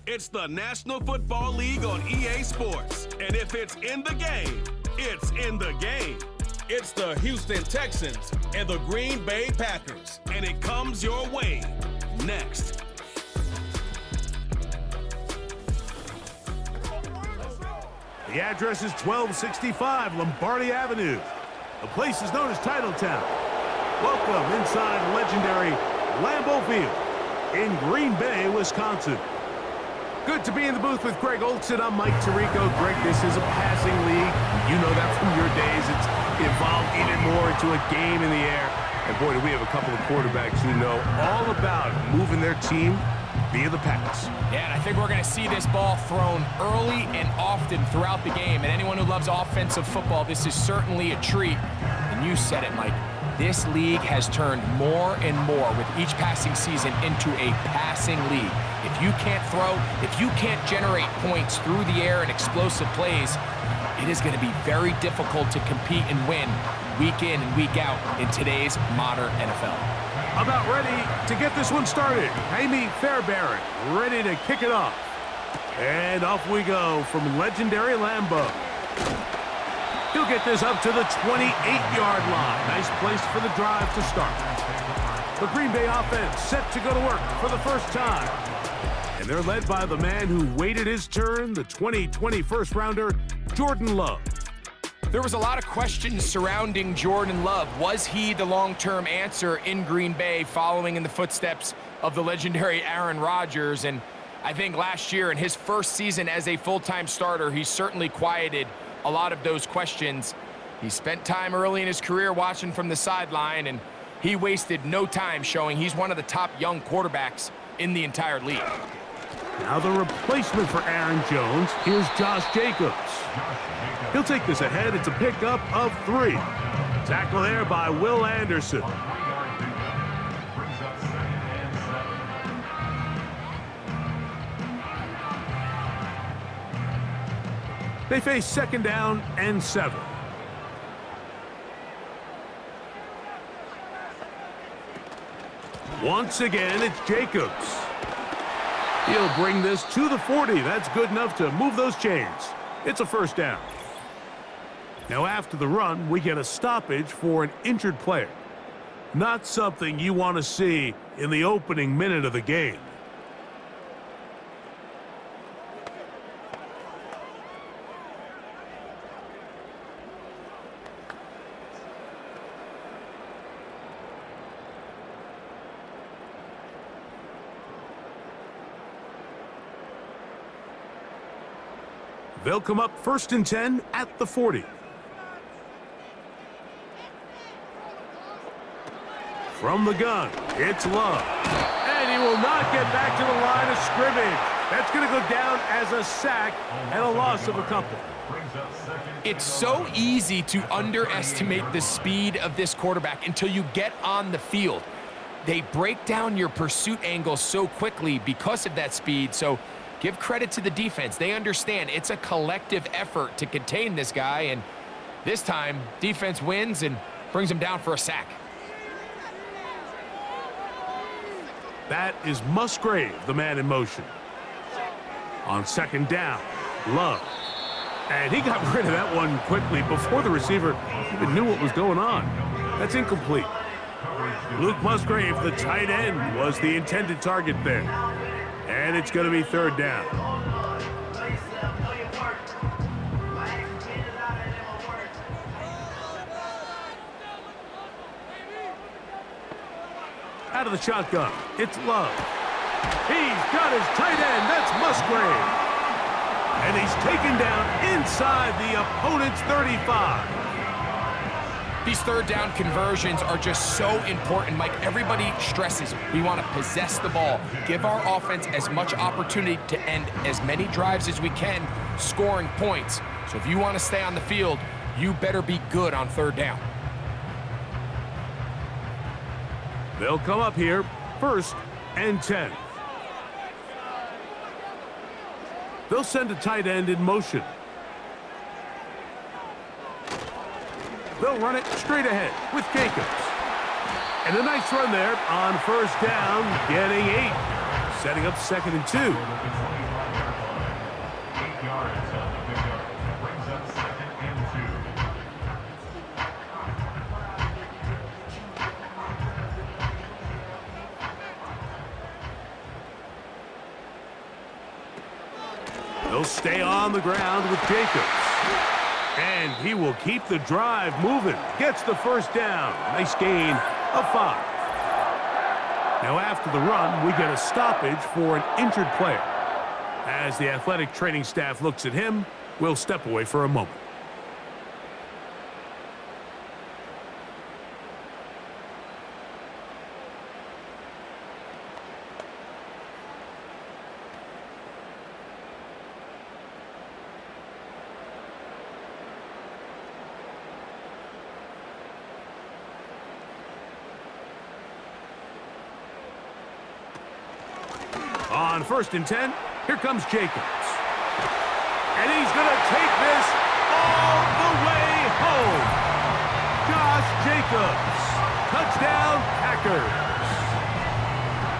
It's the National Football League on EA Sports. And if it's in the game, it's in the game. It's the Houston Texans and the Green Bay Packers. And it comes your way next. The address is 1265 Lombardi Avenue. The place is known as Titletown. Welcome inside legendary Lambeau Field in Green Bay, Wisconsin. Good to be in the booth with Greg Olson. I'm Mike Tirico. Greg, this is a passing league. You know that from your days. It's evolved even more into a game in the air. And boy, do we have a couple of quarterbacks who know all about moving their team via the pass. Yeah, and I think we're going to see this ball thrown early and often throughout the game. And anyone who loves offensive football, this is certainly a treat. And you said it, Mike. This league has turned more and more with each passing season into a passing league. If you can't throw, if you can't generate points through the air and explosive plays, it is going to be very difficult to compete and win week in and week out in today's modern NFL. About ready to get this one started. Amy Fairbairn ready to kick it off. And off we go from legendary Lambeau. He'll get this up to the 28-yard line. Nice place for the drive to start. The Green Bay offense set to go to work for the first time. And they're led by the man who waited his turn, the 2020 first-rounder, Jordan Love. There was a lot of questions surrounding Jordan Love. Was he the long-term answer in Green Bay following in the footsteps of the legendary Aaron Rodgers? And I think last year in his first season as a full-time starter, he certainly quieted a lot of those questions. He spent time early in his career watching from the sideline, and he wasted no time showing he's one of the top young quarterbacks in the entire league. Now the replacement for Aaron Jones, here's Josh Jacobs. He'll take this ahead. It's a pickup of 3. Tackle there by Will Anderson. They face second down and 7. Once again, it's Jacobs. He'll bring this to the 40. That's good enough to move those chains. It's a first down. Now after the run, we get a stoppage for an injured player. Not something you want to see in the opening minute of the game. They'll come up 1st and 10 at the 40. From the gun, it's Love. And he will not get back to the line of scrimmage. That's going to go down as a sack and a loss of a couple. It's so easy to underestimate the speed of this quarterback until you get on the field. They break down your pursuit angle so quickly because of that speed, so give credit to the defense. They understand it's a collective effort to contain this guy, and this time, defense wins and brings him down for a sack. That is Musgrave, the man in motion. On second down, Love. And he got rid of that one quickly before the receiver even knew what was going on. That's incomplete. Luke Musgrave, the tight end, was the intended target there. And it's going to be 3rd down. Out of the shotgun, it's Love. He's got his tight end, that's Musgrave. And he's taken down inside the opponent's 35. These 3rd down conversions are just so important, Mike. Everybody stresses we want to possess the ball, give our offense as much opportunity to end as many drives as we can, scoring points. So if you want to stay on the field, you better be good on 3rd down. They'll come up here, 1st and 10. They'll send a tight end in motion. They'll run it straight ahead with Jacobs. And a nice run there on 1st down, getting 8. setting up 2nd and 2. He'll stay on the ground with Jacobs. And he will keep the drive moving. Gets the first down. Nice gain of 5. Now after the run, we get a stoppage for an injured player. As the athletic training staff looks at him, we'll step away for a moment. On 1st and 10, here comes Jacobs. And he's going to take this all the way home. Josh Jacobs. Touchdown, Packers.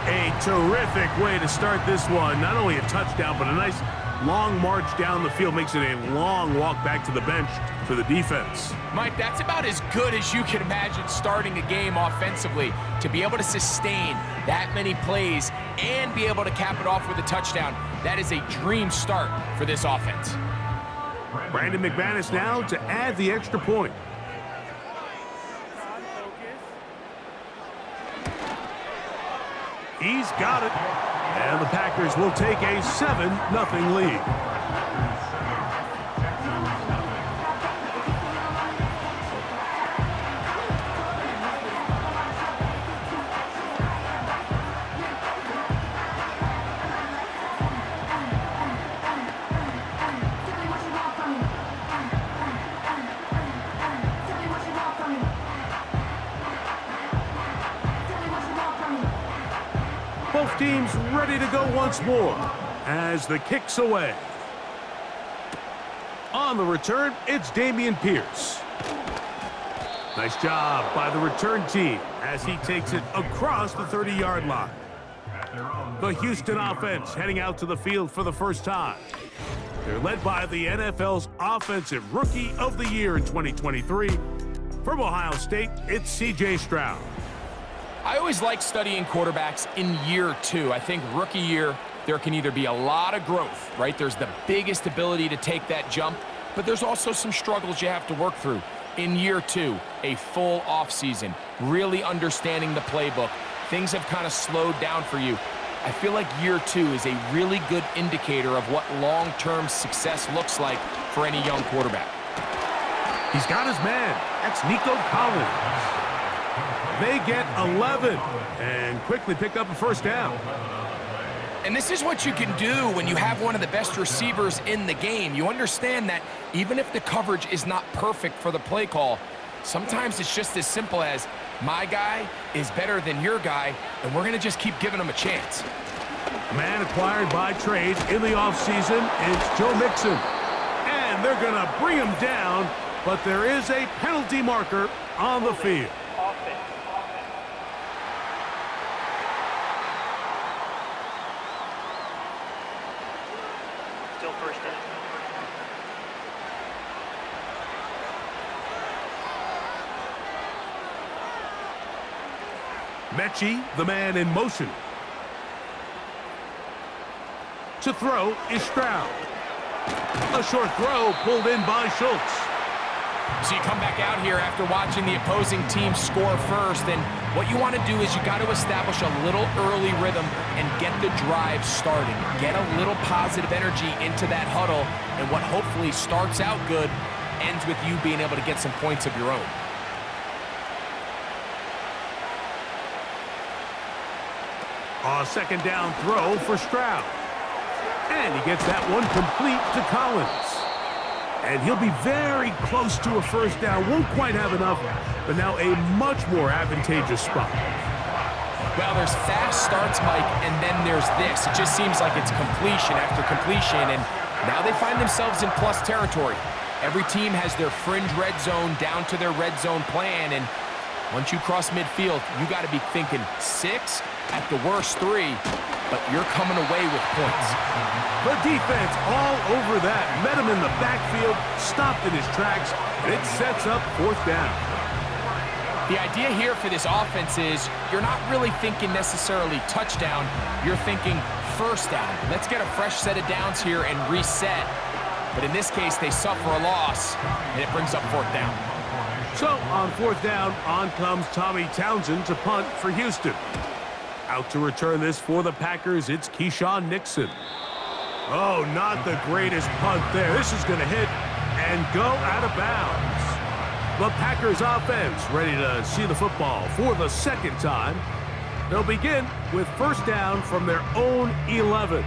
A terrific way to start this one. Not only a touchdown, but a nice long march down the field. Makes it a long walk back to the bench for the defense. Mike, that's about as good as you can imagine starting a game offensively. To be able to sustain that many plays and be able to cap it off with a touchdown, that is a dream start for this offense. Brandon McManus now to add the extra point. He's got it. And the Packers will take a 7-0 lead. Both teams ready to go once more as the kick's away. On the return, it's Dameon Pierce. Nice job by the return team as he takes it across the 30-yard line. The Houston offense heading out to the field for the first time. They're led by the NFL's Offensive Rookie of the Year in 2023. From Ohio State, it's C.J. Stroud. I always like studying quarterbacks in year 2. I think rookie year, there can either be a lot of growth, right? There's the biggest ability to take that jump, but there's also some struggles you have to work through. In year 2, a full offseason, really understanding the playbook. Things have kind of slowed down for you. I feel like year 2 is a really good indicator of what long-term success looks like for any young quarterback. He's got his man. That's Nico Collins. They get 11 and quickly pick up a first down. And this is what you can do when you have one of the best receivers in the game. You understand that even if the coverage is not perfect for the play call, sometimes it's just as simple as my guy is better than your guy, and we're going to just keep giving him a chance. A man acquired by trade in the offseason, it's Joe Mixon. And they're going to bring him down, but there is a penalty marker on the field. Mechie, the man in motion. To throw is Stroud. A short throw pulled in by Schultz. So you come back out here after watching the opposing team score first, and what you want to do is you got to establish a little early rhythm and get the drive started. Get a little positive energy into that huddle, and what hopefully starts out good ends with you being able to get some points of your own. A second down throw for Stroud. And he gets that one complete to Collins. And he'll be very close to a first down. Won't quite have enough, but now a much more advantageous spot. Well, there's fast starts, Mike, and then there's this. It just seems like it's completion after completion, and now they find themselves in plus territory. Every team has their fringe red zone down to their red zone plan, and once you cross midfield, you got to be thinking 6, at the worst 3. but you're coming away with points. The defense all over that. Met him in the backfield, stopped in his tracks, and it sets up 4th down. The idea here for this offense is you're not really thinking necessarily touchdown. You're thinking 1st down. Let's get a fresh set of downs here and reset. But in this case, they suffer a loss, and it brings up 4th down. So on 4th down, on comes Tommy Townsend to punt for Houston. Out to return this for the Packers, it's Keyshawn Nixon. Oh, not the greatest punt there. This is going to hit and go out of bounds. The Packers offense ready to see the football for the 2nd time. They'll begin with 1st down from their own 11.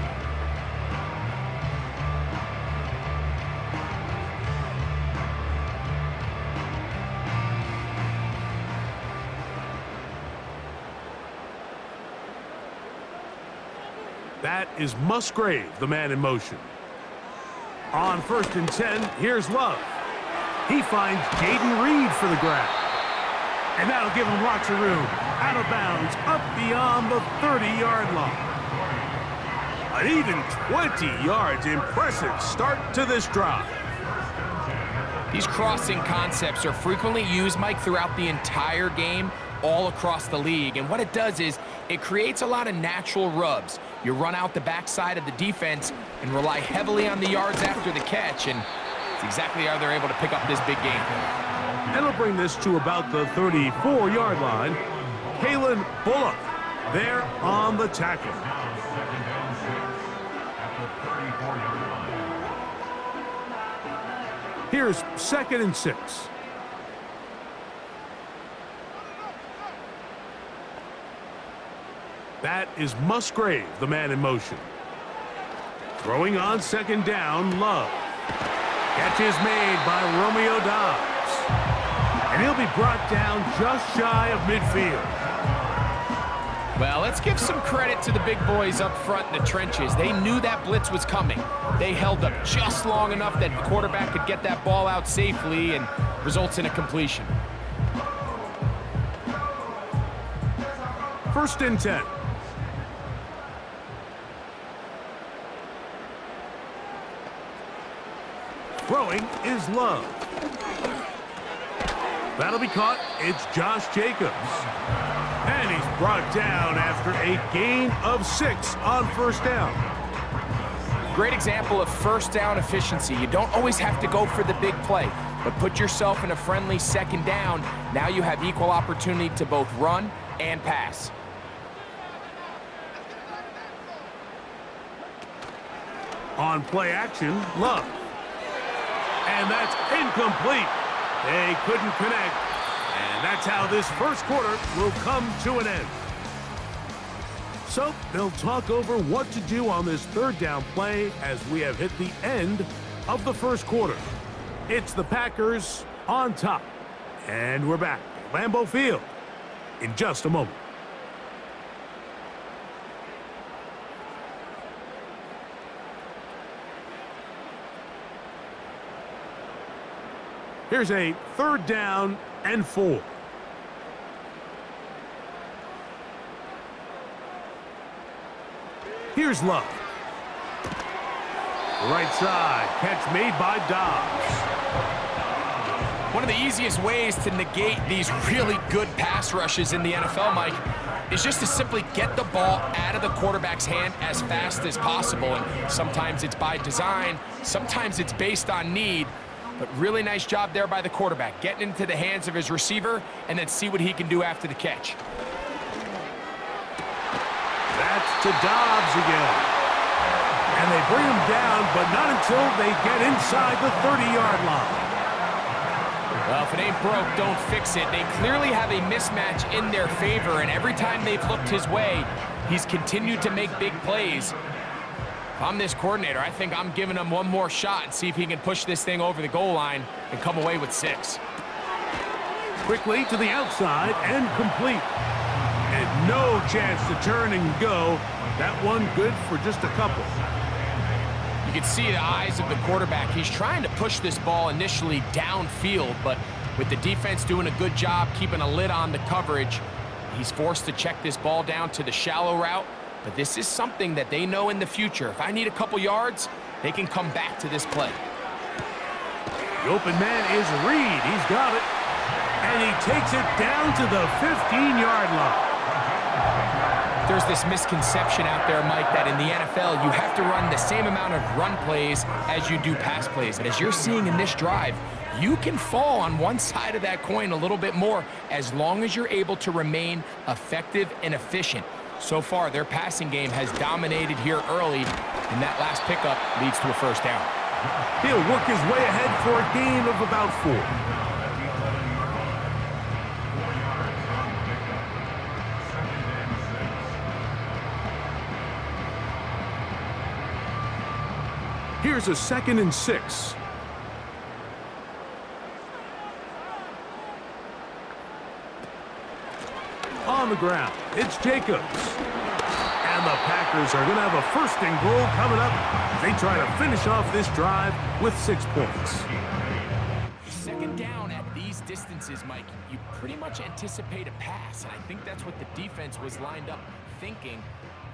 That is Musgrave, the man in motion. On 1st and 10, here's Love. He finds Jaden Reed for the grab. And that'll give him lots of room. Out of bounds, up beyond the 30-yard line. An even 20 yards. Impressive start to this drive. These crossing concepts are frequently used, Mike, throughout the entire game, all across the league. And what it does is it creates a lot of natural rubs. You run out the backside of the defense and rely heavily on the yards after the catch, and it's exactly how they're able to pick up this big game. That'll bring this to about the 34-yard line. Kalen Bullock there on the tackle. Here's 2nd and 6. That is Musgrave, the man in motion. Throwing on 2nd down, Love. Catch is made by Romeo Dobbs. And he'll be brought down just shy of midfield. Well, let's give some credit to the big boys up front in the trenches. They knew that blitz was coming. They held up just long enough that the quarterback could get that ball out safely and results in a completion. 1st and 10. Throwing is Love. That'll be caught. It's Josh Jacobs. And he's brought down after a gain of 6 on 1st down. Great example of 1st down efficiency. You don't always have to go for the big play, but put yourself in a friendly 2nd down. Now you have equal opportunity to both run and pass. On play action, Love. And that's incomplete. They couldn't connect. And that's how this 1st quarter will come to an end. So they'll talk over what to do on this 3rd down play as we have hit the end of the 1st quarter. It's the Packers on top. And we're back at Lambeau Field in just a moment. Here's a 3rd down and 4. Here's Love. Right side, catch made by Dobbs. One of the easiest ways to negate these really good pass rushes in the NFL, Mike, is just to simply get the ball out of the quarterback's hand as fast as possible. And sometimes it's by design, sometimes it's based on need. But really nice job there by the quarterback, getting into the hands of his receiver and then see what he can do after the catch. That's to Dobbs again. And they bring him down, but not until they get inside the 30-yard line. Well, if it ain't broke, don't fix it. They clearly have a mismatch in their favor, and every time they've looked his way, he's continued to make big plays. If I'm this coordinator, I think I'm giving him one more shot and see if he can push this thing over the goal line and come away with 6. Quickly to the outside and complete. And no chance to turn and go. That one good for just a couple. You can see the eyes of the quarterback. He's trying to push this ball initially downfield, but with the defense doing a good job keeping a lid on the coverage, he's forced to check this ball down to the shallow route. but this is something that they know in the future. If I need a couple yards, they can come back to this play. The open man is Reed. He's got it. And he takes it down to the 15-yard line. There's this misconception out there, Mike, that in the NFL, you have to run the same amount of run plays as you do pass plays. And as you're seeing in this drive, you can fall on one side of that coin a little bit more as long as you're able to remain effective and efficient. So far, their passing game has dominated here early, and that last pickup leads to a first down. He'll work his way ahead for a gain of about 4. Here's a 2nd and 6. On the ground, it's Jacobs. And the Packers are going to have a 1st and goal coming up. They try to finish off this drive with 6 points. 2nd down at these distances, Mike, you pretty much anticipate a pass, and I think that's what the defense was lined up thinking.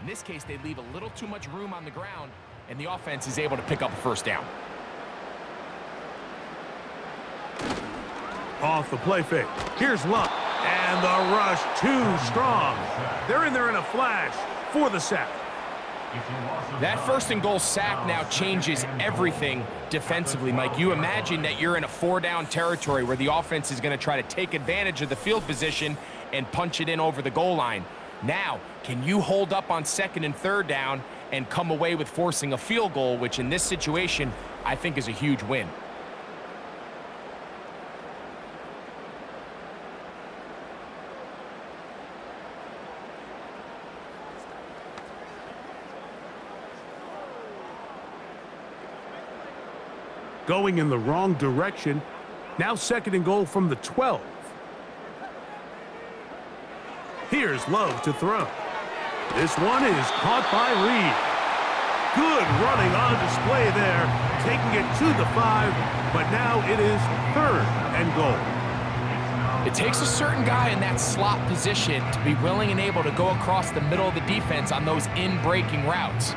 In this case, they leave a little too much room on the ground, and the offense is able to pick up a 1st down. Off the play fake. Here's Luck. And the rush too strong. They're in there in a flash for the sack. That 1st and goal sack now changes everything defensively, Mike. You imagine that you're in a 4-down territory where the offense is going to try to take advantage of the field position and punch it in over the goal line. Now, can you hold up on 2nd and 3rd down and come away with forcing a field goal, which in this situation, I think is a huge win. Going in the wrong direction. Now 2nd and goal from the 12. Here's Love to throw. This one is caught by Reed. Good running on display there, taking it to the 5, but now it is 3rd and goal. It takes a certain guy in that slot position to be willing and able to go across the middle of the defense on those in-breaking routes.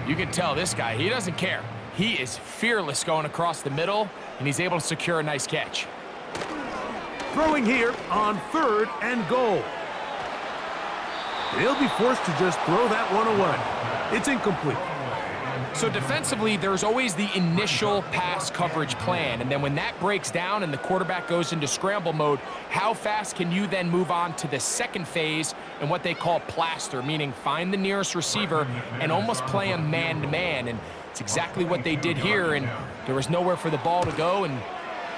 You can tell this guy, he doesn't care. He is fearless going across the middle, and he's able to secure a nice catch. Throwing here on 3rd and goal. He'll be forced to just throw that one away. It's incomplete. So defensively, there's always the initial pass coverage plan, and then when that breaks down and the quarterback goes into scramble mode, how fast can you then move on to the 2nd phase and what they call plaster, meaning find the nearest receiver and almost play him man-to-man, and it's exactly what they did here, and there was nowhere for the ball to go, and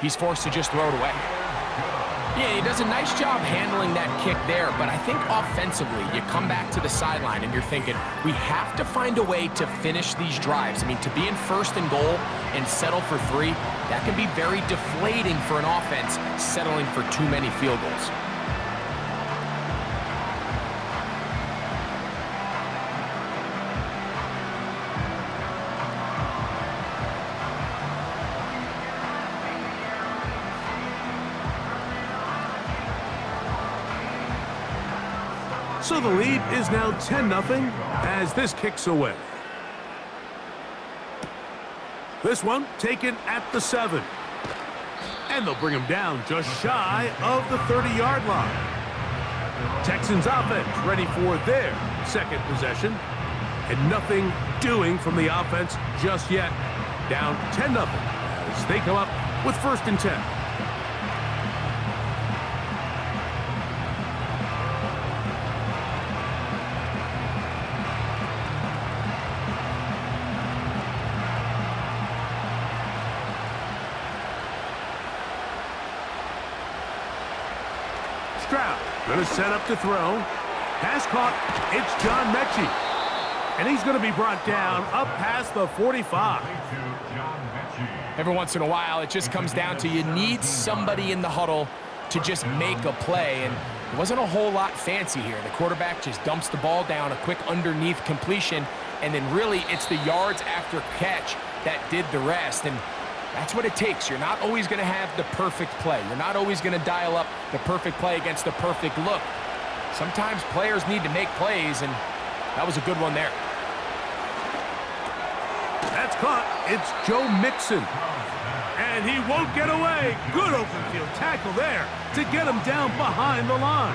he's forced to just throw it away. Yeah, he does a nice job handling that kick there, but I think offensively, you come back to the sideline and you're thinking, we have to find a way to finish these drives. I mean, to be in 1st and goal and settle for 3, that can be very deflating for an offense settling for too many field goals. So the lead is now 10-0 as this kicks away. This one taken at the 7. And they'll bring him down just shy of the 30-yard line. Texans offense ready for their 2nd possession. And nothing doing from the offense just yet. Down 10-0 as they come up with 1st and 10. Going to set up to throw. Pass caught. It's John Mechie. And he's going to be brought down up past the 45. Every once in a while, it just comes down to you need somebody in the huddle to just make a play. And it wasn't a whole lot fancy here. The quarterback just dumps the ball down, a quick underneath completion, and then really it's the yards after catch that did the rest. And that's what it takes. You're not always going to have the perfect play. You're not always going to dial up the perfect play against the perfect look. Sometimes players need to make plays, and That was a good one there. That's caught. It's Joe Mixon. And he won't get away. Good open field tackle there to get him down behind the line.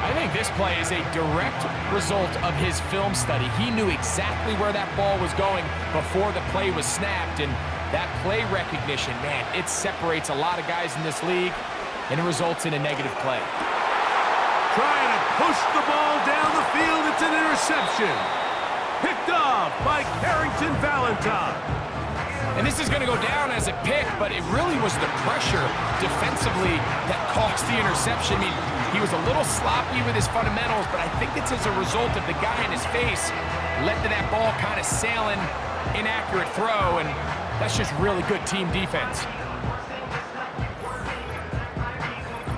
I think this play is a direct result of his film study. He knew exactly where that ball was going before the play was snapped, and that play recognition, man, it separates a lot of guys in this league, and it results in a negative play. Trying to push the ball down the field. It's an interception. Picked off by Carrington Valentine. And this is going to go down as a pick, but it really was the pressure defensively that caused the interception. I mean, he was a little sloppy with his fundamentals, but I think it's as a result of the guy in his face led to that ball kind of sailing, inaccurate throw, and that's just really good team defense.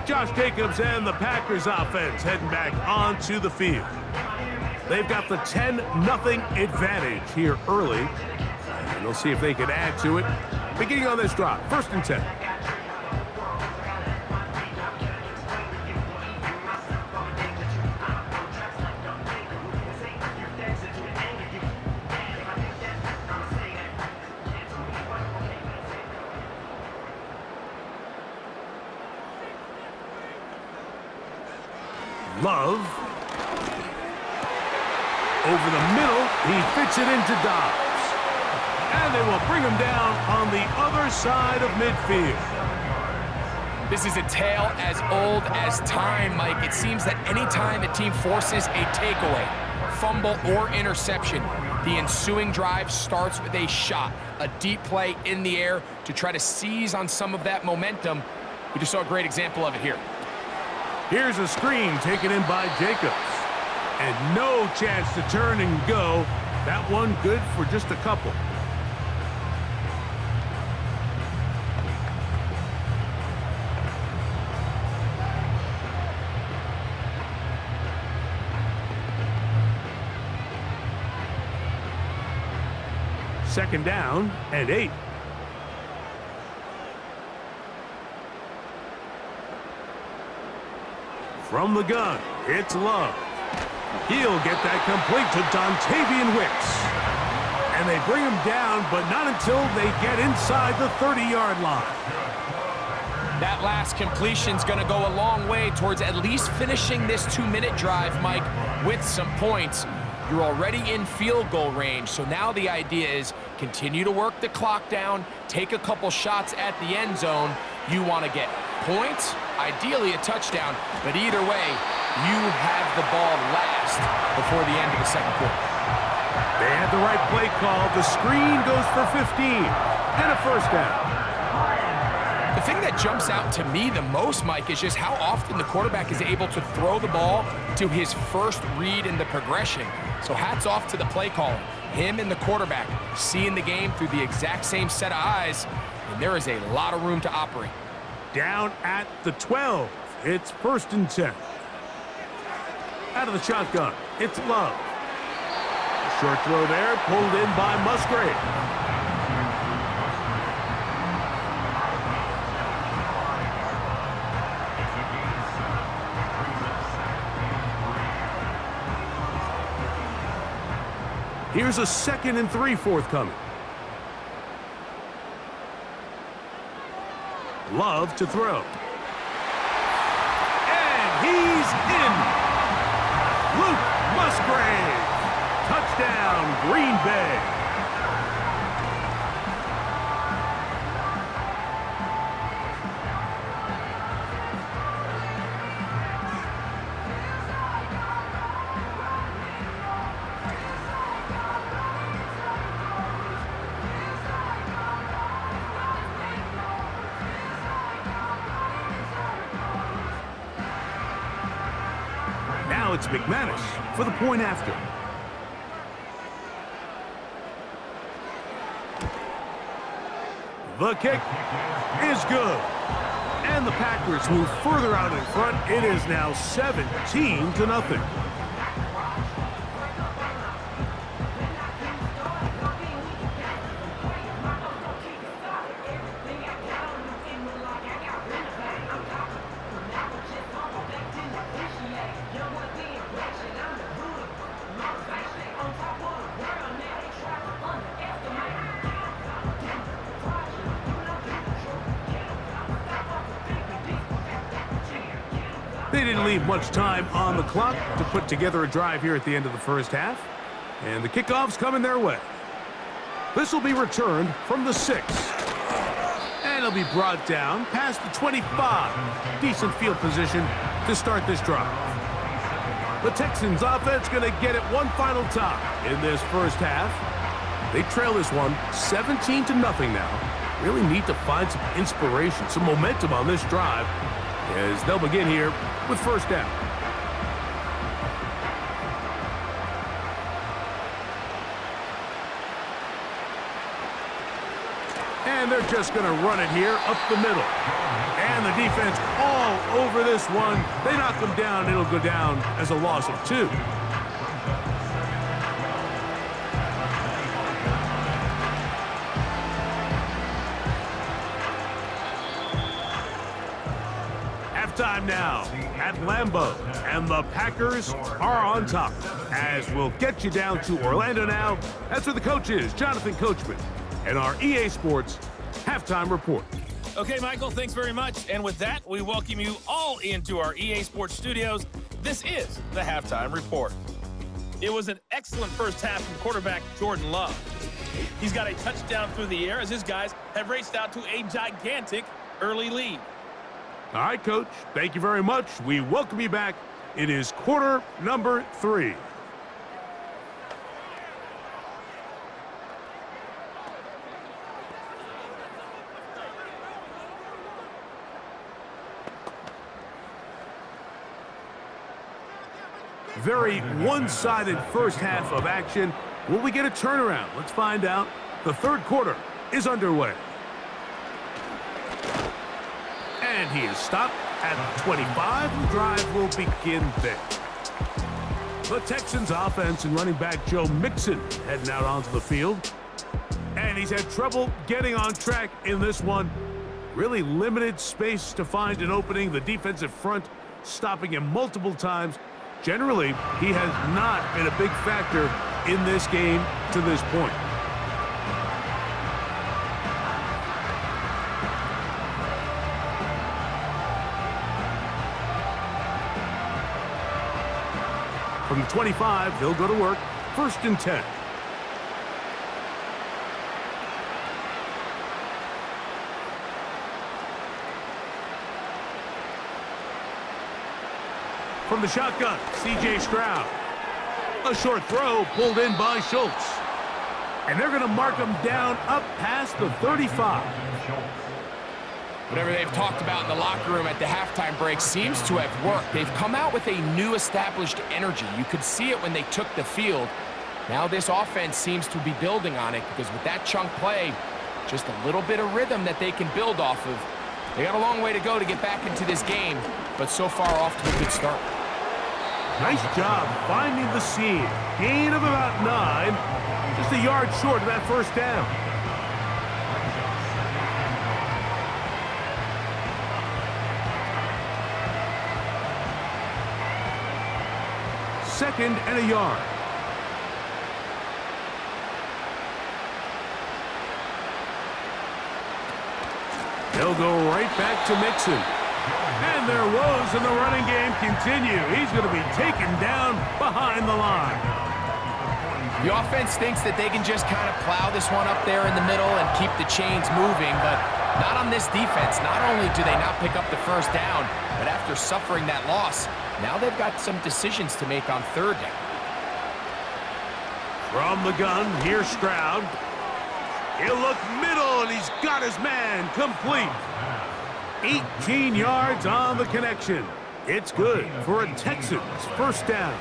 Josh Jacobs and the Packers offense heading back onto the field. They've got the 10-0 advantage here early. And they'll see if they can add to it. Beginning on this drive, 1st and 10. Love. Over the middle, he fits it into Dobbs. And they will bring him down on the other side of midfield. This is a tale as old as time, Mike. It seems that any time a team forces a takeaway, fumble, or interception, the ensuing drive starts with a shot, a deep play in the air to try to seize on some of that momentum. We just saw a great example of it here. Here's a screen taken in by Jacobs. And no chance to turn and go. That one good for just a couple. Second down and 8. From the gun, it's Love. He'll get that complete to Dontavian Wicks. And they bring him down, but not until they get inside the 30-yard line. That last completion's going to go a long way towards at least finishing this 2-minute drive, Mike, with some points. You're already in field goal range, so now the idea is continue to work the clock down, take a couple shots at the end zone. You want to get points, ideally a touchdown, but either way, you have the ball last before the end of the second quarter. They had the right play call. The screen goes for 15 and a first down. The thing that jumps out to me the most, Mike, is just how often the quarterback is able to throw the ball to his first read in the progression. So hats off to the play caller. Him and the quarterback seeing the game through the exact same set of eyes, and there is a lot of room to operate. Down at the 12. It's 1st and 10. Out of the shotgun, it's Love. Short throw there, pulled in by Musgrave. Here's a 2nd and 3 forthcoming. Love to throw. And he's in. Luke Musgrave. Touchdown, Green Bay. Now it's McManus for the point after. The kick is good. And the Packers move further out in front. It is now 17-0. They didn't leave much time on the clock to put together a drive here at the end of the first half. And the kickoff's coming their way. This will be returned from the 6. And it'll be brought down past the 25. Decent field position to start this drive. The Texans offense going to get it one final time in this first half. They trail this one 17-0 now. Really need to find some inspiration, some momentum on this drive as they'll begin here with first down. And they're just going to run it here up the middle. And the defense all over this one. They knock them down. It'll go down as a loss of 2. Halftime now at Lambeau, and the Packers are on top. As we'll get you down to Orlando now. That's where the coach is, Jonathan Coachman, and our EA Sports Halftime Report. Okay, Michael, thanks very much. And with that, we welcome you all into our EA Sports studios. This is the Halftime Report. It was an excellent first half from quarterback Jordan Love. He's got a touchdown through the air as his guys have raced out to a gigantic early lead. All right, Coach, thank you very much. We welcome you back. It is quarter number 3. Very one-sided first half of action. Will we get a turnaround? Let's find out. The third quarter is underway. And he is stopped at 25. The drive will begin there. The Texans offense and running back Joe Mixon heading out onto the field. And he's had trouble getting on track in this one. Really limited space to find an opening. The defensive front stopping him multiple times. Generally, he has not been a big factor in this game to this point. From the 25, they'll go to work. 1st and 10. From the shotgun, C.J. Stroud. A short throw pulled in by Schultz. And they're going to mark him down up past the 35. Whatever they've talked about in the locker room at the halftime break seems to have worked. They've come out with a new established energy. You could see it when they took the field. Now this offense seems to be building on it because with that chunk play, just a little bit of rhythm that they can build off of. They got a long way to go to get back into this game, but so far off to a good start. Nice job finding the seam. Gain of about 9. Just a yard short of that first down. Second and a yard. They'll go right back to Mixon. And their woes in the running game continue. He's going to be taken down behind the line. The offense thinks that they can just kind of plow this one up there in the middle and keep the chains moving, but not on this defense. Not only do they not pick up the first down, but after suffering that loss, now they've got some decisions to make on third down. From the gun, here's Stroud. He'll look middle, and he's got his man complete. 18 yards on the connection. It's good for a Texans first down.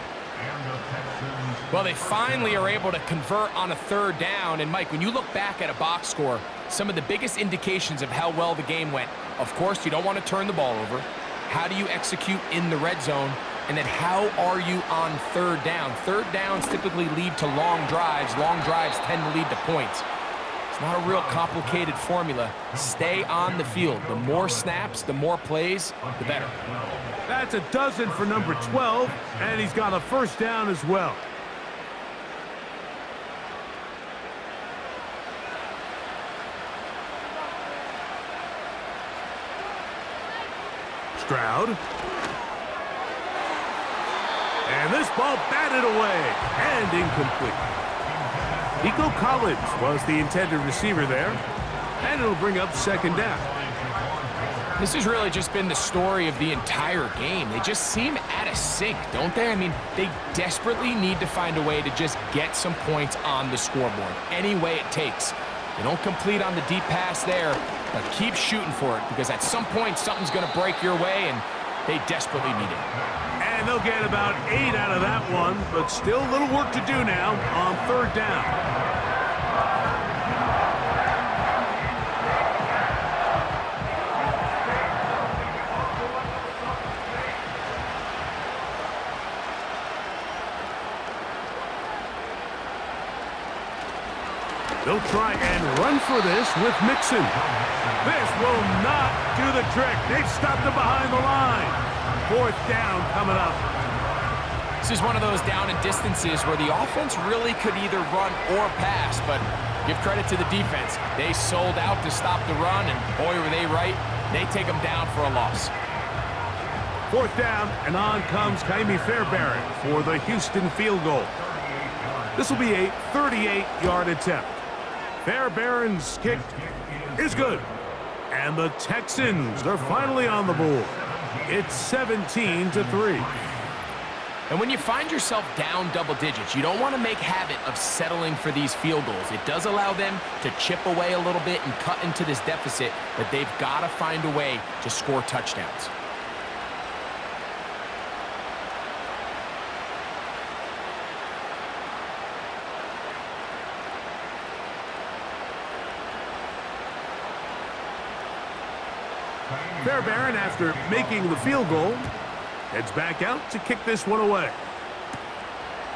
Well, they finally are able to convert on a third down. And, Mike, when you look back at a box score, some of the biggest indications of how well the game went, of course, you don't want to turn the ball over. How do you execute in the red zone? And then how are you on third down? Third downs typically lead to long drives. Long drives tend to lead to points. It's not a real complicated formula. Stay on the field. The more snaps, the more plays, the better. That's a dozen for number 12, and he's got a first down as well. Stroud. And this ball batted away and incomplete. Nico Collins was the intended receiver there, and it'll bring up second down. This has really just been the story of the entire game. They just seem out of sync, don't they? I mean, they desperately need to find a way to just get some points on the scoreboard, any way it takes. They don't complete on the deep pass there, but keep shooting for it, because at some point, something's going to break your way, and they desperately need it. And they'll get about 8 out of that one, but still a little work to do now on third down. They'll try and run for this with Mixon. This will not do the trick. They've stopped him behind the line. Fourth down coming up. This is one of those down and distances where the offense really could either run or pass, but give credit to the defense. They sold out to stop the run, and boy, were they right. They take them down for a loss. Fourth down, and on comes Kaimi Fairbairn for the Houston field goal. This will be a 38-yard attempt. Fairbairn's kick is good. And the Texans are finally on the board. It's 17-3. And when you find yourself down double digits, you don't want to make habit of settling for these field goals. It does allow them to chip away a little bit and cut into this deficit, but they've got to find a way to score touchdowns. Fairbairn, after making the field goal, heads back out to kick this one away.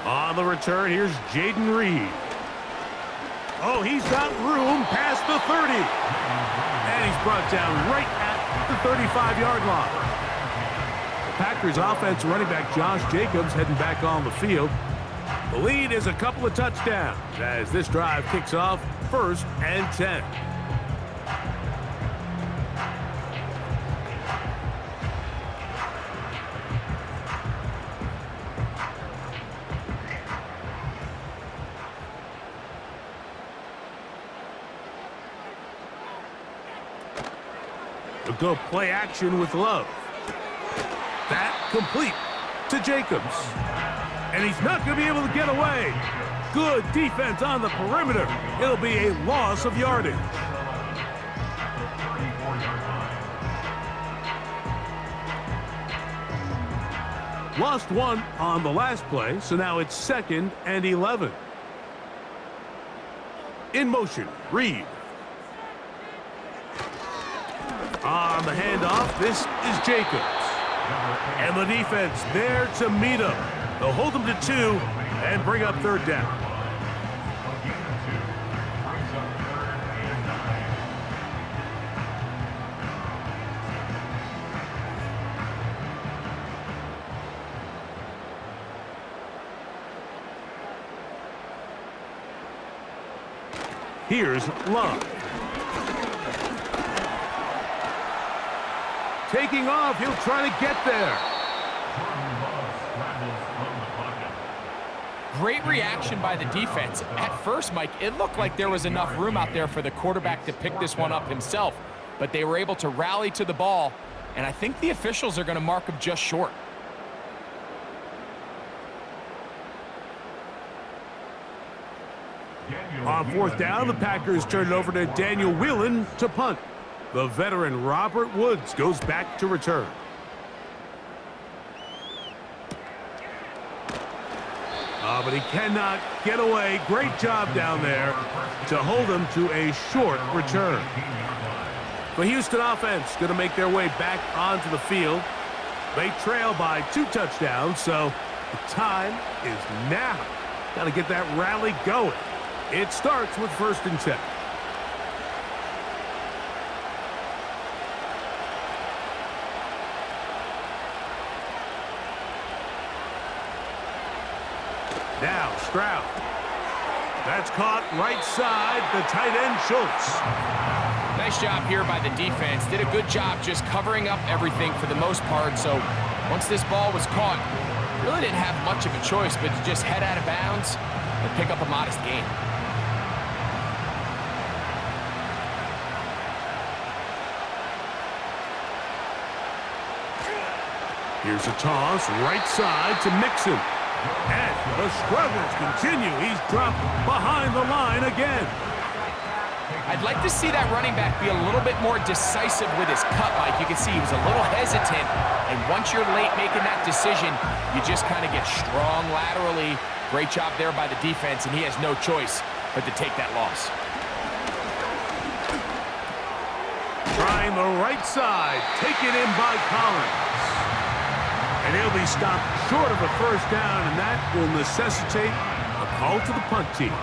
On the return, here's Jaden Reed. Oh, he's got room past the 30. And he's brought down right at the 35-yard line. The Packers offense running back Josh Jacobs heading back on the field. The lead is a couple of touchdowns as this drive kicks off 1st and 10. They'll go play action with Love. That complete to Jacobs. And he's not going to be able to get away. Good defense on the perimeter. It'll be a loss of yardage. Lost one on the last play, so now it's 2nd and 11. In motion, Reed. On the handoff, this is Jacobs. And the defense there to meet him. They'll hold him to 2 and bring up 3rd down. Here's Love. Taking off, he'll try to get there. Great reaction by the defense. At first, Mike, it looked like there was enough room out there for the quarterback to pick this one up himself, but they were able to rally to the ball, and I think the officials are going to mark him just short. On 4th down, the Packers turn it over to Daniel Whelan to punt. The veteran Robert Woods goes back to return. But he cannot get away. Great job down there to hold him to a short return. The Houston offense going to make their way back onto the field. They trail by 2 touchdowns, so the time is now. Got to get that rally going. It starts with 1st and 10. Now Stroud. That's caught right side, the tight end Schultz. Nice job here by the defense. Did a good job just covering up everything for the most part. So once this ball was caught, really didn't have much of a choice but to just head out of bounds and pick up a modest gain. Here's a toss, right side to Mixon. And the struggles continue. He's dropped behind the line again. I'd like to see that running back be a little bit more decisive with his cut, Mike. You can see he was a little hesitant, and once you're late making that decision, you just kind of get strong laterally. Great job there by the defense, and he has no choice but to take that loss. Trying the right side, taken in by Collins. And he'll be stopped short of a first down, and that will necessitate a call to the punt team.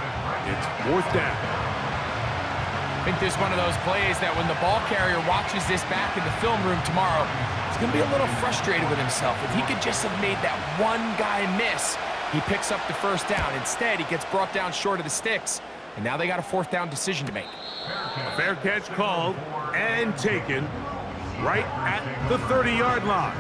It's 4th down. I think there's one of those plays that when the ball carrier watches this back in the film room tomorrow, he's going to be a little frustrated with himself. If he could just have made that one guy miss, he picks up the first down. Instead, he gets brought down short of the sticks, and now they got a 4th down decision to make. A fair catch called and taken right at the 30-yard line.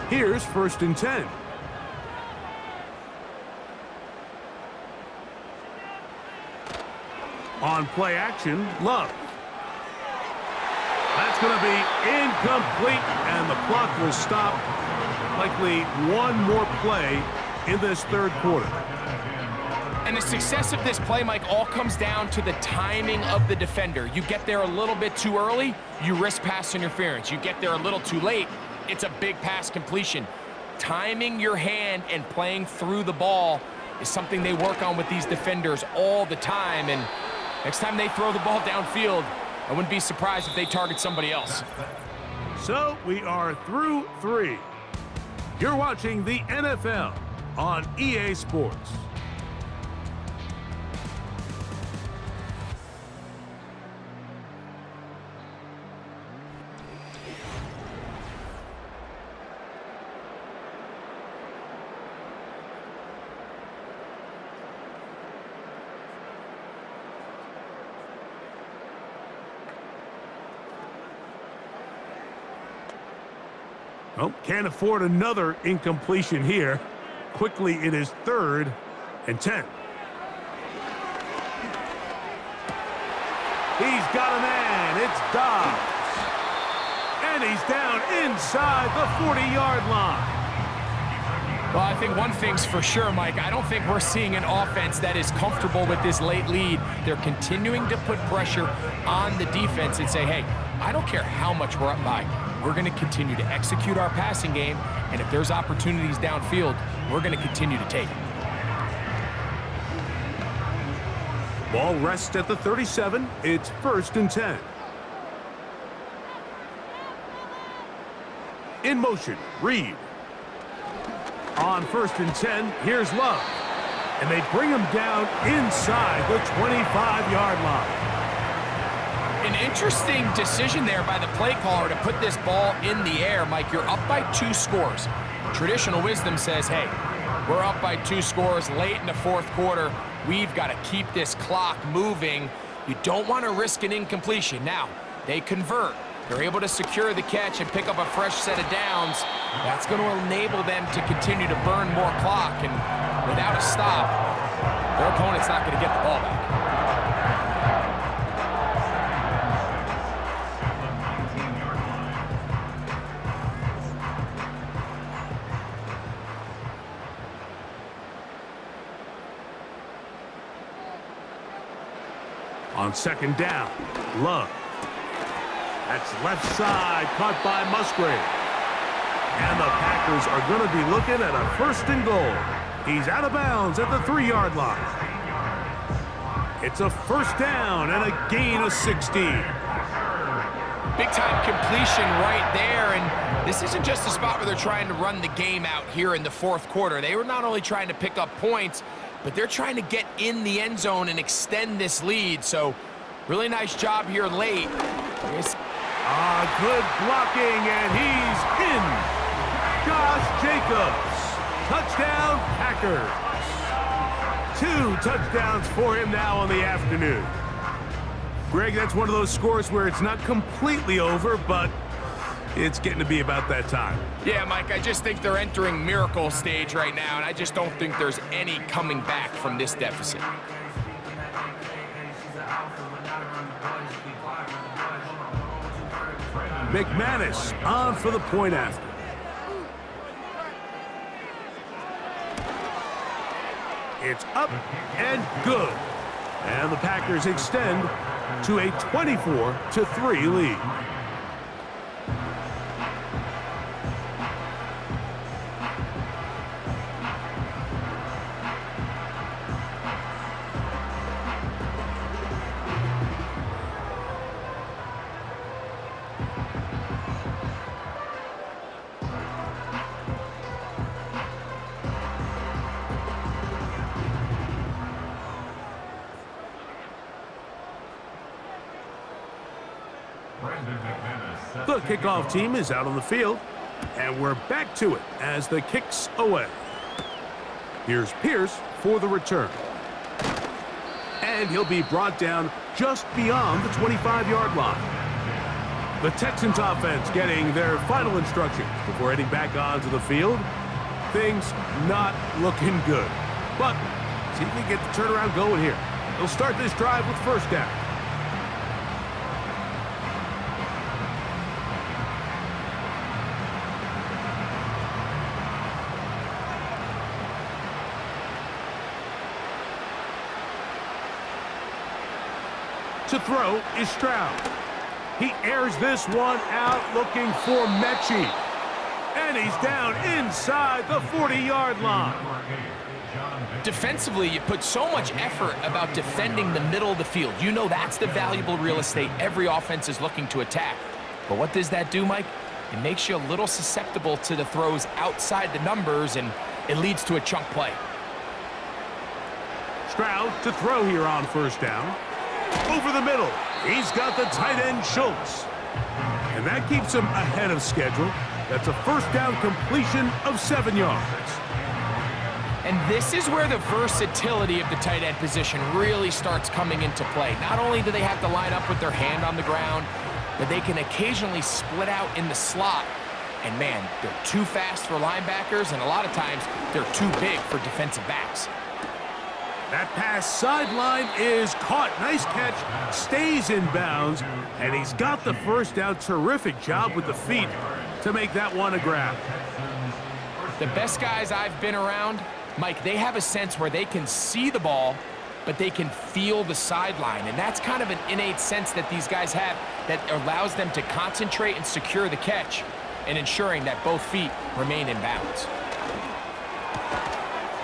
Here's 1st and 10. On play action, Love. That's going to be incomplete, and the clock will stop. Likely one more play in this 3rd quarter. And the success of this play, Mike, all comes down to the timing of the defender. You get there a little bit too early, you risk pass interference. You get there a little too late, it's a big pass completion. Timing your hand and playing through the ball is something they work on with these defenders all the time. And next time they throw the ball downfield, I wouldn't be surprised if they target somebody else. So we are through 3. You're watching the NFL on EA Sports. Oh, can't afford another incompletion here. Quickly, it is 3rd and 10. He's got a man. It's Dobbs. And he's down inside the 40-yard line. Well, I think one thing's for sure, Mike. I don't think we're seeing an offense that is comfortable with this late lead. They're continuing to put pressure on the defense and say, hey, I don't care how much we're up by. We're going to continue to execute our passing game, and if there's opportunities downfield, we're going to continue to take them. Ball rests at the 37. It's 1st and 10. In motion, Reed. On 1st and 10, here's Love. And they bring him down inside the 25-yard line. An interesting decision there by the play caller to put this ball in the air. Mike, you're up by 2 scores. Traditional wisdom says, hey, we're up by 2 scores late in the 4th quarter. We've got to keep this clock moving. You don't want to risk an incompletion. Now, they convert. They're able to secure the catch and pick up a fresh set of downs. That's going to enable them to continue to burn more clock. And without a stop, their opponent's not going to get the ball back. On 2nd down, Love. That's left side, caught by Musgrave. And the Packers are going to be looking at a 1st and goal. He's out of bounds at the 3-yard line. It's a 1st down and a gain of 16. Big-time completion right there, and this isn't just a spot where they're trying to run the game out here in the 4th quarter. They were not only trying to pick up points, but they're trying to get in the end zone and extend this lead. So, really nice job here late. Good blocking, and he's in. Josh Jacobs Touchdown, Packers. 2 touchdowns for him now on the afternoon. Greg, that's one of those scores where it's not completely over, but it's getting to be about that time. Yeah, Mike, I just think they're entering miracle stage right now, and I just don't think there's any coming back from this deficit. McManus on for the point after. It's up and good. And the Packers extend to a 24-3 lead. The kickoff team is out on the field, and we're back to it as the kick's away. Here's Pierce for the return. And he'll be brought down just beyond the 25-yard line. The Texans offense getting their final instructions before heading back onto the field. Things not looking good. But see if we can get the turnaround going here. They'll start this drive with first down. To throw is Stroud. He airs this one out looking for Mechie. And he's down inside the 40-yard line. Defensively, you put so much effort about defending the middle of the field. You know that's the valuable real estate every offense is looking to attack. But what does that do, Mike? It makes you a little susceptible to the throws outside the numbers, and it leads to a chunk play. Stroud to throw here on first down. Over the middle, he's got the tight end Schultz. And that keeps him ahead of schedule. That's a first down completion of 7 yards. And this is where the versatility of the tight end position really starts coming into play. Not only do they have to line up with their hand on the ground, but they can occasionally split out in the slot. And man, they're too fast for linebackers, and a lot of times they're too big for defensive backs. That pass sideline is caught. Nice catch. Stays in bounds. And he's got the first down. Terrific job with the feet to make that one a grab. The best guys I've been around, Mike, they have a sense where they can see the ball, but they can feel the sideline. And that's kind of an innate sense that these guys have that allows them to concentrate and secure the catch and ensuring that both feet remain in bounds.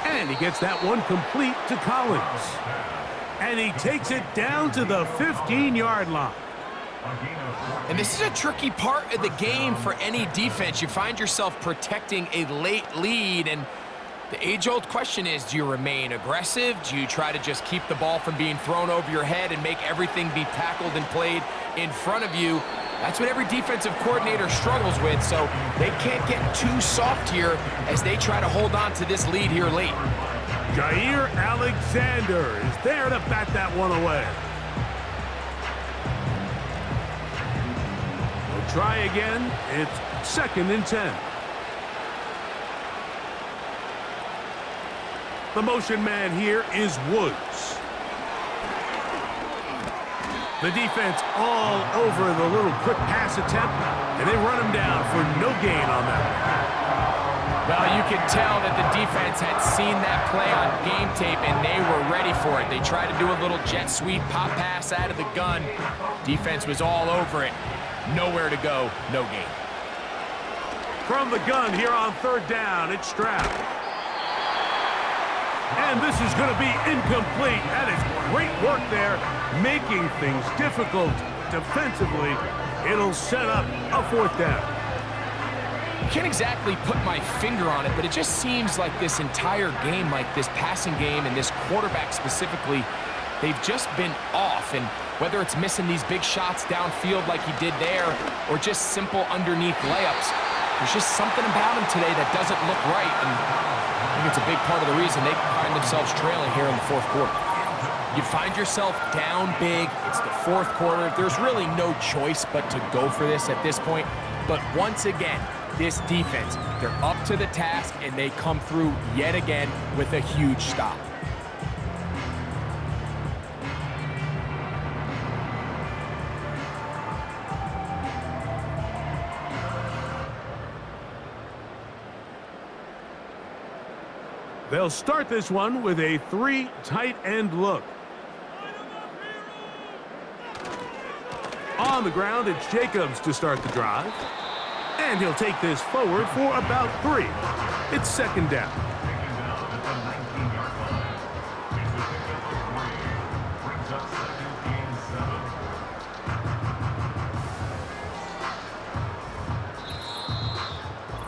And he gets that one complete to Collins. And he takes it down to the 15-yard line. And this is a tricky part of the game for any defense. You find yourself protecting a late lead, and the age-old question is, do you remain aggressive? Do you try to just keep the ball from being thrown over your head and make everything be tackled and played in front of you? That's what every defensive coordinator struggles with, so they can't get too soft here as they try to hold on to this lead here late. Jair Alexander is there to bat that one away. We'll try again. It's 2nd and 10. The motion man here is Woods. The defense all over the little quick pass attempt, and they run him down for no gain on that one. Well, you can tell that the defense had seen that play on game tape, and they were ready for it. They tried to do a little jet sweep pop pass out of the gun. Defense was all over it. Nowhere to go, no gain. From the gun here on 3rd down, it's Stroud. And this is going to be incomplete. That is great work there, making things difficult defensively. It'll set up a 4th down. I can't exactly put my finger on it, but it just seems like this entire game, like this passing game and this quarterback specifically, they've just been off. And whether it's missing these big shots downfield like he did there or just simple underneath layups, there's just something about him today that doesn't look right. And I think it's a big part of the reason they find themselves trailing here in the fourth quarter. You find yourself down big. It's the fourth quarter. There's really no choice but to go for this at this point. But once again, this defense, they're up to the task, and they come through yet again with a huge stop. They'll start this one with a 3 tight end look. On the ground, it's Jacobs to start the drive. And he'll take this forward for about 3. It's second down.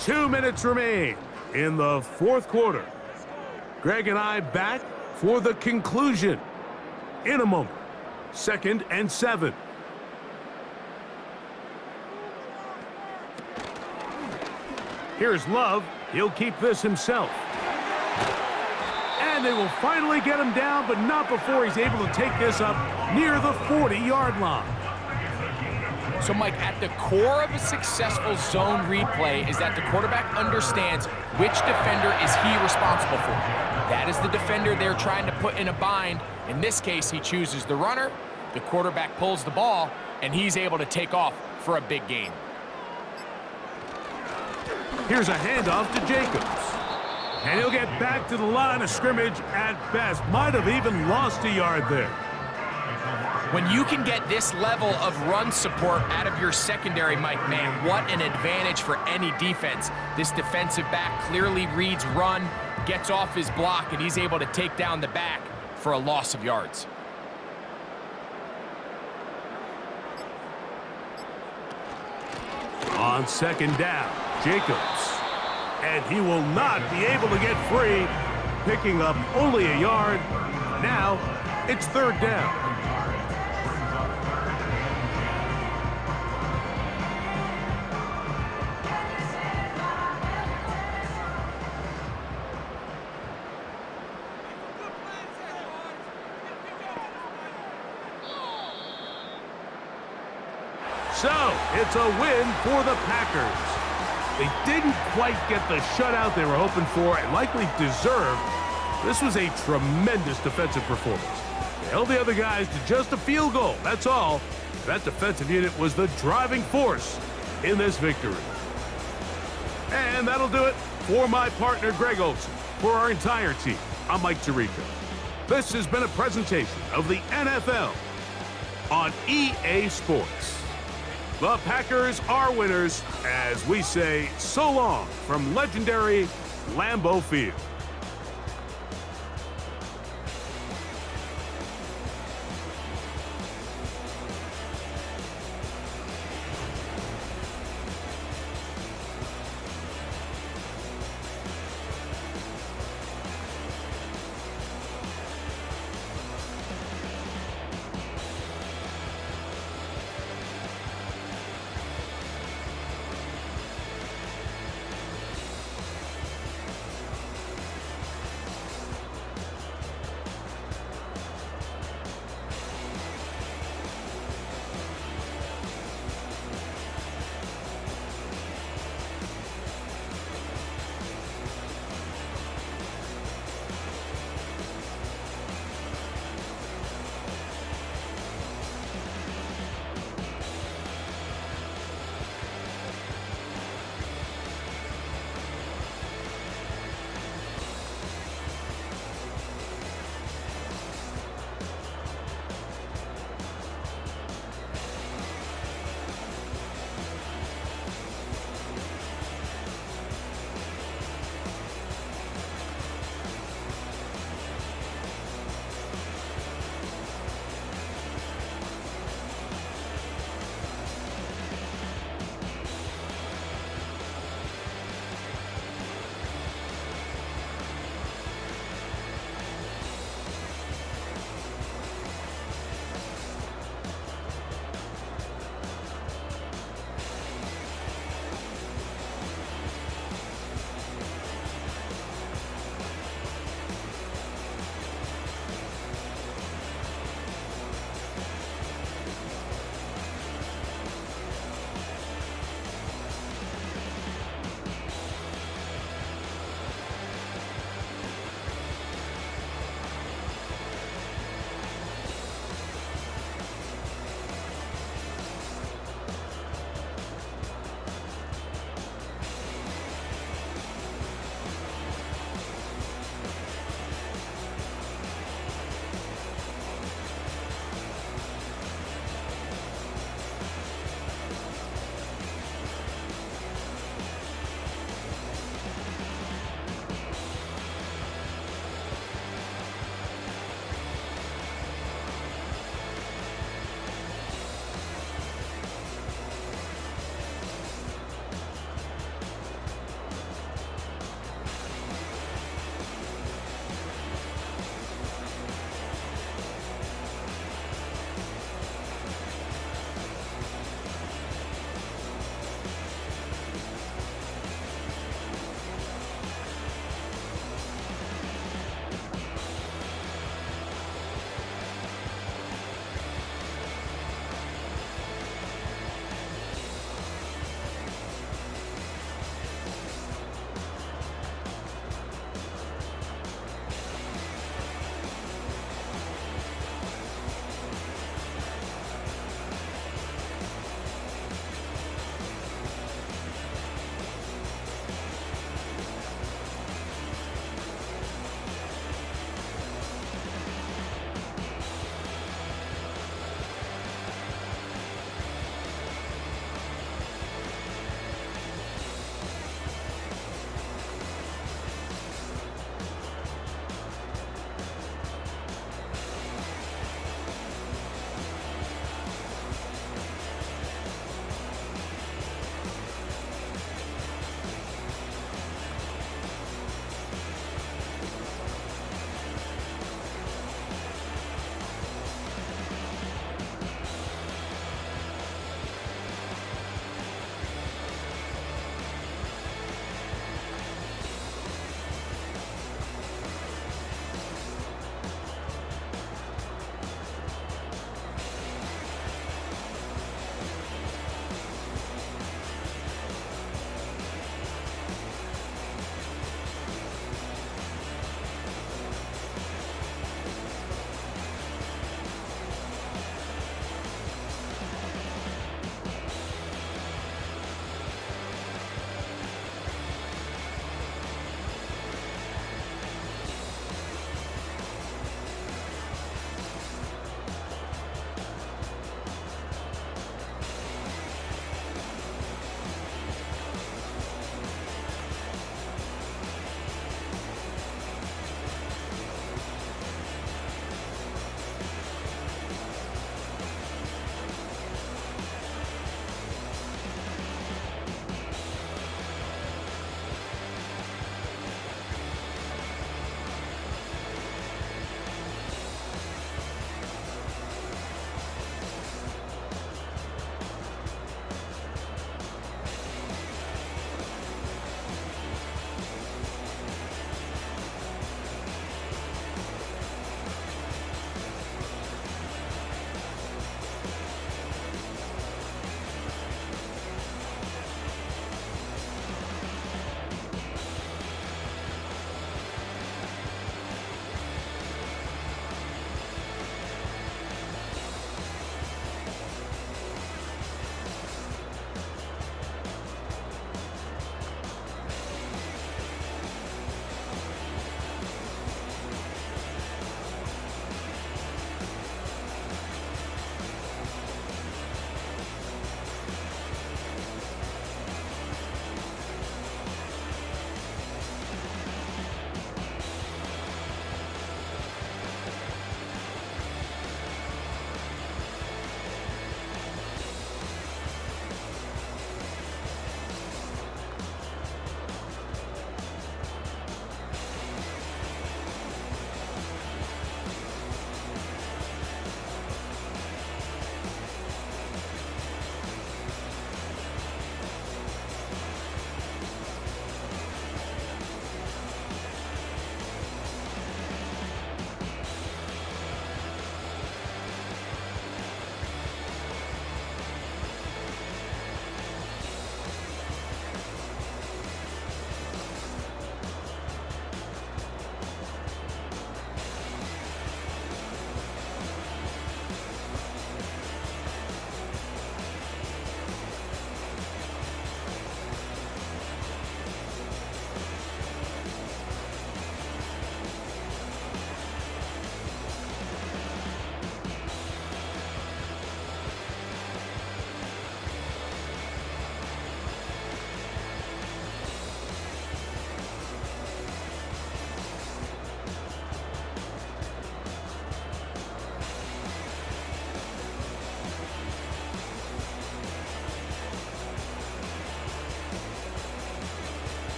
Two minutes remain in the fourth quarter. Greg and I back for the conclusion in a moment. 2nd and 7. Here's Love. He'll keep this himself. And they will finally get him down, but not before he's able to take this up near the 40-yard line. So, Mike, at the core of a successful zone read play is that the quarterback understands which defender is he responsible for. That is the defender they're trying to put in a bind. In this case, he chooses the runner. The quarterback pulls the ball, and he's able to take off for a big gain. Here's a handoff to Jacobs. And he'll get back to the line of scrimmage at best. Might have even lost a yard there. When you can get this level of run support out of your secondary, Mike, man, what an advantage for any defense. This defensive back clearly reads run, gets off his block, and he's able to take down the back for a loss of yards. On second down, Jacobs. And he will not be able to get free, picking up only a yard. Now it's third down. So, it's a win for the Packers. They didn't quite get the shutout they were hoping for and likely deserved. This was a tremendous defensive performance. They held the other guys to just a field goal, that's all. That defensive unit was the driving force in this victory. And that'll do it for my partner, Greg Olson. For our entire team, I'm Mike Tirico. This has been a presentation of the NFL on EA Sports. The Packers are winners as we say so long from legendary Lambeau Field.